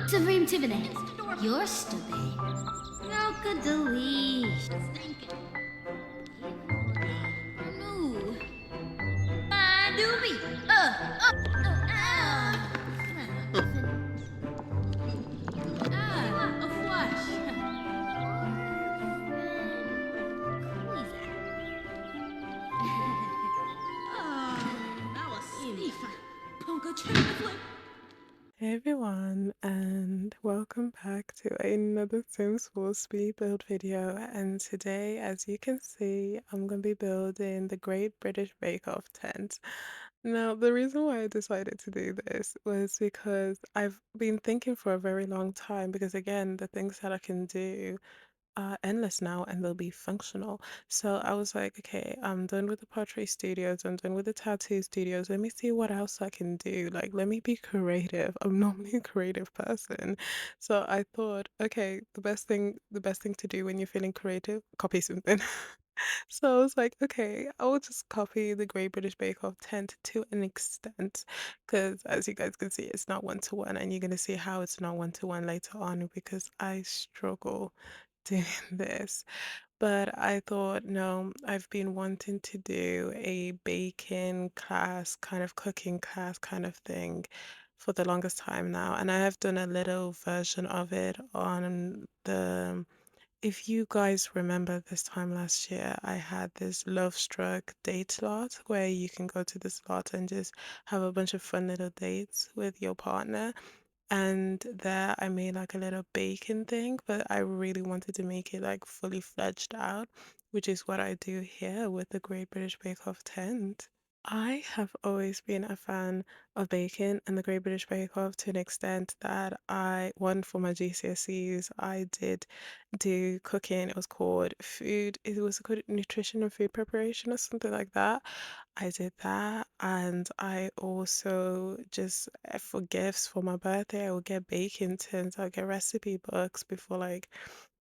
Supreme Tiffany. You're stupid. Rockadooey. No. Doobie. A flush. Who is that? Now a sneef. Ponka flip. Hey everyone, and welcome back to another Sims 4 speed build video. And today, as you can see, I'm going to be building the Great British Bake Off tent. Now, the reason why I decided to do this was because I've been thinking for a very long time, because again, the things that I can do are endless now and they'll be functional. So I was like, okay, I'm done with the pottery studios, I'm done with the tattoo studios. Let me see what else I can do. Like, let me be creative. I'm normally a creative person. So I thought, okay, the best thing to do when you're feeling creative, copy something. So I was like, okay, I will just copy the Great British Bake Off tent to an extent, because as you guys can see, it's not one to one, and you're gonna see how it's not one to one later on because I struggle doing this. But I thought, no, I've been wanting to do a baking class, kind of cooking class kind of thing for the longest time now. And I have done a little version of it on the, if you guys remember this time last year, I had this Lovestruck date slot where you can go to the slot and just have a bunch of fun little dates with your partner. And there I made like a little bacon thing, but I really wanted to make it like fully fledged out, which is what I do here with the Great British Bake Off tent. I have always been a fan of baking and the Great British Bake Off to an extent that one for my GCSEs, I did do cooking. It was called nutrition and food preparation or something like that. I did that, and I also just for gifts for my birthday, I would get baking tins, I would get recipe books before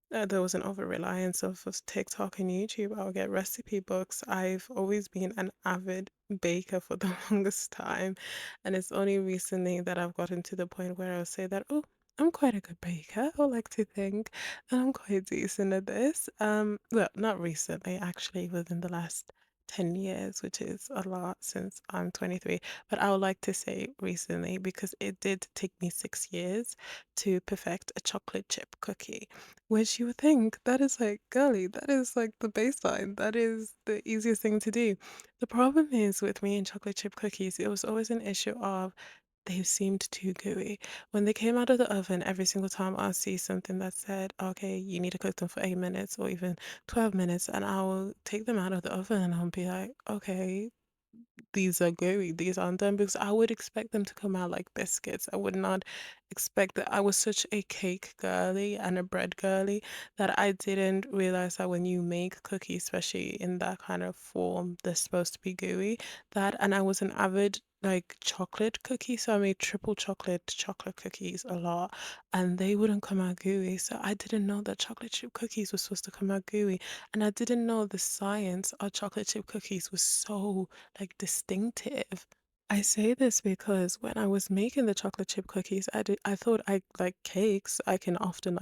there was an over reliance of TikTok and YouTube. I'll get recipe books. I've always been an avid baker for the longest time, and it's only recently that I've gotten to the point where I'll say that, oh, I'm quite a good baker. I like to think that I'm quite decent at this. Well, not recently, actually, within the last 10 years, which is a lot since I'm 23, but I would like to say recently because it did take me 6 years to perfect a chocolate chip cookie. Which you would think that is like, girly, that is like the baseline. That is the easiest thing to do. The problem is with me and chocolate chip cookies, it was always an issue of they seemed too gooey. When they came out of the oven, every single time I see something that said, okay, you need to cook them for 8 minutes or even 12 minutes, and I will take them out of the oven and I'll be like, okay, these are gooey, these aren't done, because I would expect them to come out like biscuits. I would not expect that. I was such a cake girly and a bread girly that I didn't realize that when you make cookies, especially in that kind of form, they're supposed to be gooey. And I was an avid like chocolate cookie, so I made triple chocolate cookies a lot, and they wouldn't come out gooey. So I didn't know that chocolate chip cookies were supposed to come out gooey, and I didn't know the science of chocolate chip cookies was so like distinctive. I say this because when I was making the chocolate chip cookies, I thought I like cakes, I can often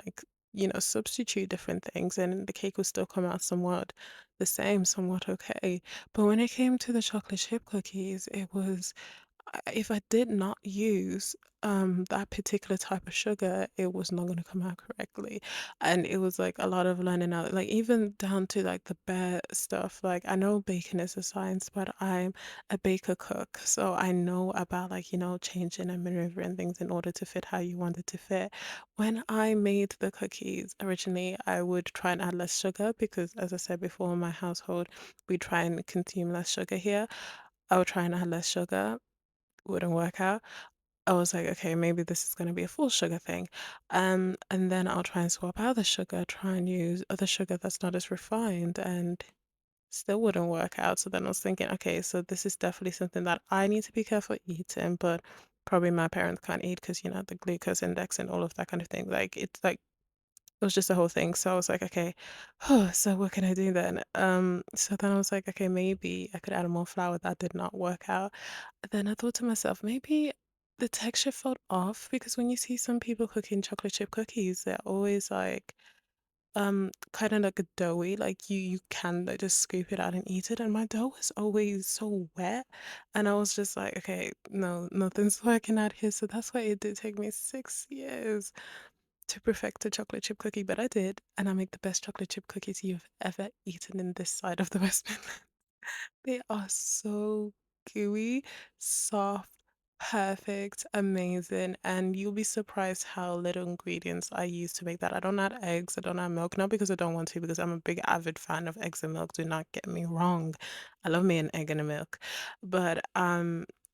substitute different things and the cake will still come out somewhat the same, somewhat okay. But when it came to the chocolate chip cookies, it was if I did not use that particular type of sugar, it was not going to come out correctly. And it was like a lot of learning out, like even down to like the bare stuff. Like I know baking is a science, but I'm a baker cook, so I know about changing and maneuvering things in order to fit how you want it to fit. When I made the cookies originally, I would try and add less sugar because, as I said before, in my household, we try and consume less sugar here. I would try and add less sugar, wouldn't work out. I was like, okay, maybe this is going to be a full sugar thing. And then I'll try and swap out the sugar, try and use other sugar that's not as refined, and still wouldn't work out. So then I was thinking, okay, so this is definitely something that I need to be careful eating, but probably my parents can't eat because, the glucose index and all of that kind of thing. Like, it's like, it was just a whole thing. So I was like, okay, so what can I do then? So then I was like, okay, maybe I could add more flour. That did not work out. Then I thought to myself, maybe the texture felt off because when you see some people cooking chocolate chip cookies, they're always like kind of like a doughy, like you can like, just scoop it out and eat it. And my dough was always so wet, and I was just like, okay, no, nothing's working out here. So that's why it did take me 6 years to perfect a chocolate chip cookie, but I did, and I make the best chocolate chip cookies you've ever eaten in this side of the West Midlands. They are so gooey, soft, perfect, amazing, and you'll be surprised how little ingredients I use to make that. I don't add eggs, I don't add milk, not because I don't want to, because I'm a big avid fan of eggs and milk. Do not get me wrong. I love me an egg and a milk. But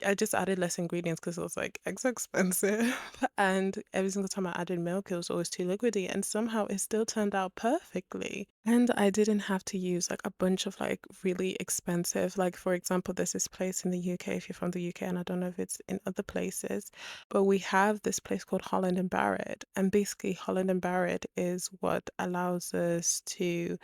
I just added less ingredients because I was like, eggs are expensive. And every single time I added milk, it was always too liquidy. And somehow it still turned out perfectly. And I didn't have to use like a bunch of like really expensive, like for example, there's this place in the UK, if you're from the UK, and I don't know if it's in other places, but we have this place called Holland and Barrett. And basically, Holland and Barrett is what allows us to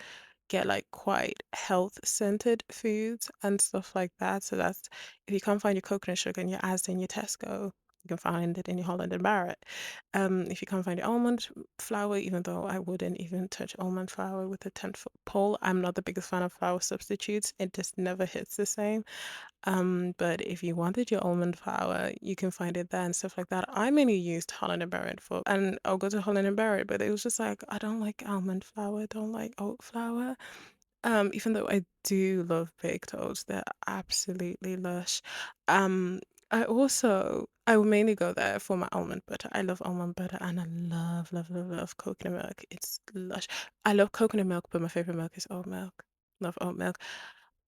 get like quite health centered foods and stuff like that. So that's if you can't find your coconut sugar in your Asda and your Tesco, you can find it in your Holland and Barrett. If you can't find your almond flour, even though I wouldn't even touch almond flour with a 10-foot pole, I'm not the biggest fan of flour substitutes. It just never hits the same. But if you wanted your almond flour, you can find it there and stuff like that. I mainly used Holland and Barrett for, and I'll go to Holland and Barrett, but it was just like, I don't like almond flour, I don't like oat flour. Even though I do love baked oats, they're absolutely lush. Um, I will mainly go there for my almond butter. I love almond butter and I love, love, love, love coconut milk. It's lush. I love coconut milk, but my favorite milk is oat milk. Love oat milk.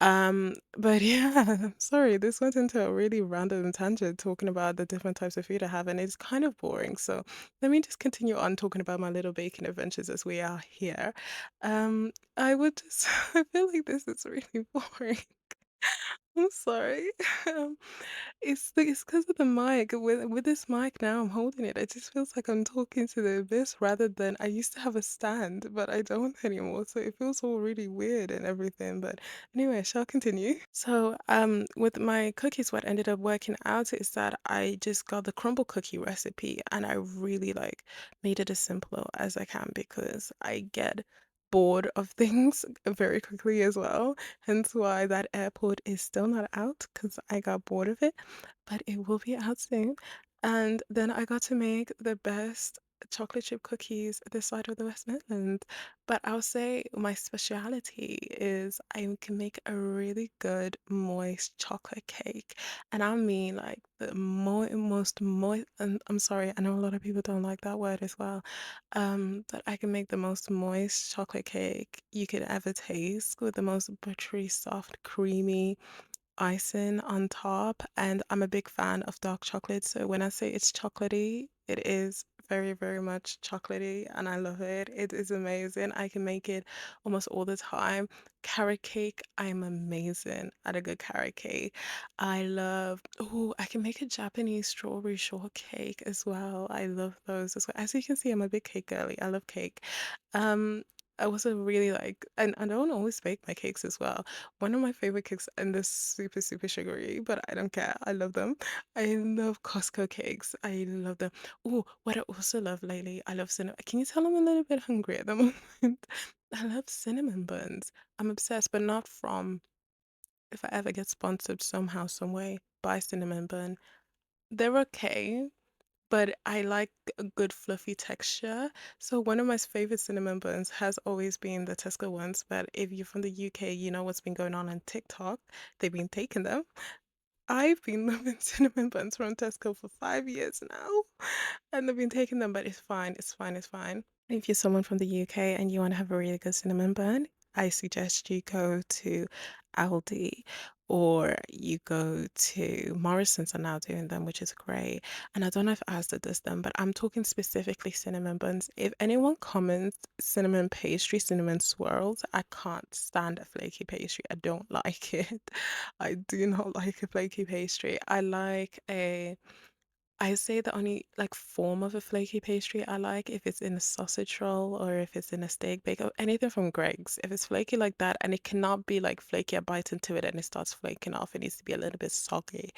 But yeah, sorry, this went into a really random tangent talking about the different types of food I have, and it's kind of boring. So let me just continue on talking about my little baking adventures as we are here. I would just, I feel like this is really boring. I'm sorry. Um, it's because of the mic. With this mic now, I'm holding it. It just feels like I'm talking to the abyss rather than I used to have a stand, but I don't anymore. So it feels all really weird and everything. But anyway, I shall continue. So, with my cookies, what ended up working out is that I just got the crumble cookie recipe and I really like made it as simple as I can because I get bored of things very quickly as well. Hence why that airport is still not out because I got bored of it, but it will be out soon. And then I got to make the best chocolate chip cookies this side of the West Midlands. But I'll say my speciality is I can make a really good moist chocolate cake. And I mean like the most moist, and I'm sorry, I know a lot of people don't like that word as well. But I can make the most moist chocolate cake you could ever taste with the most buttery, soft, creamy icing on top. And I'm a big fan of dark chocolate. So when I say it's chocolatey, it is very, very much chocolatey and I love it. It is amazing. I can make it almost all the time. Carrot cake, I'm amazing at a good carrot cake. Oh, I can make a Japanese strawberry shortcake as well. I love those as well. As you can see, I'm a big cake girly. I love cake. Um, I also really like, and I don't always bake my cakes as well. One of my favorite cakes, and they're super, super sugary, but I don't care. I love them. I love Costco cakes. I love them. Oh, what I also love lately, I love cinnamon. Can you tell I'm a little bit hungry at the moment? I love cinnamon buns. I'm obsessed, but not from, if I ever get sponsored somehow, some way, by cinnamon bun. They're okay, but I like a good fluffy texture. So one of my favorite cinnamon buns has always been the Tesco ones, but if you're from the UK, you know what's been going on TikTok. They've been taking them. I've been loving cinnamon buns from Tesco for 5 years now, and they've been taking them, but it's fine, it's fine, it's fine. If you're someone from the UK and you want to have a really good cinnamon bun, I suggest you go to Aldi or you go to Morrison's are now doing them, which is great. And I don't know if Asda does them, but I'm talking specifically cinnamon buns. If anyone comments cinnamon pastry, cinnamon swirls, I can't stand a flaky pastry. I don't like it. I do not like a flaky pastry. I say the only like form of a flaky pastry I like if it's in a sausage roll or if it's in a steak bake or anything from Greg's. If it's flaky like that and it cannot be like flaky, I bite into it and it starts flaking off. It needs to be a little bit soggy.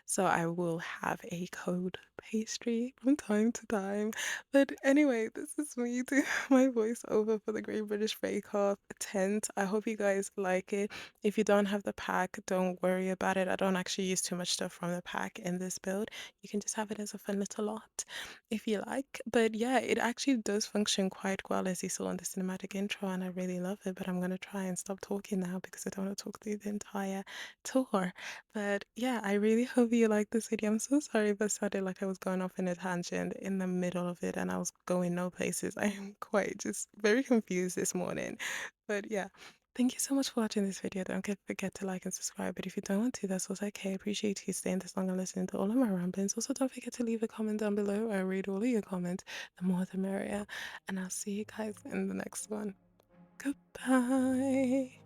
So I will have a cold pastry from time to time. But anyway, this is me doing my voiceover for the Great British Bake Off tent. I hope you guys like it. If you don't have the pack, don't worry about it. I don't actually use too much stuff from the pack in this build. You can just have it as a fun little lot if you like. But yeah, it actually does function quite well as you saw in the cinematic intro, and I really love it. But I'm gonna try and stop talking now because I don't want to talk through the entire tour. But yeah, I really hope you like this video. I'm so sorry if I sounded like I was going off in a tangent in the middle of it and I was going no places. I am quite just very confused this morning. But yeah. Thank you so much for watching this video. Don't forget to like and subscribe. But if you don't want to, that's also okay. I appreciate you staying this long and listening to all of my ramblings. Also, don't forget to leave a comment down below. I read all of your comments. The more the merrier. And I'll see you guys in the next one. Goodbye.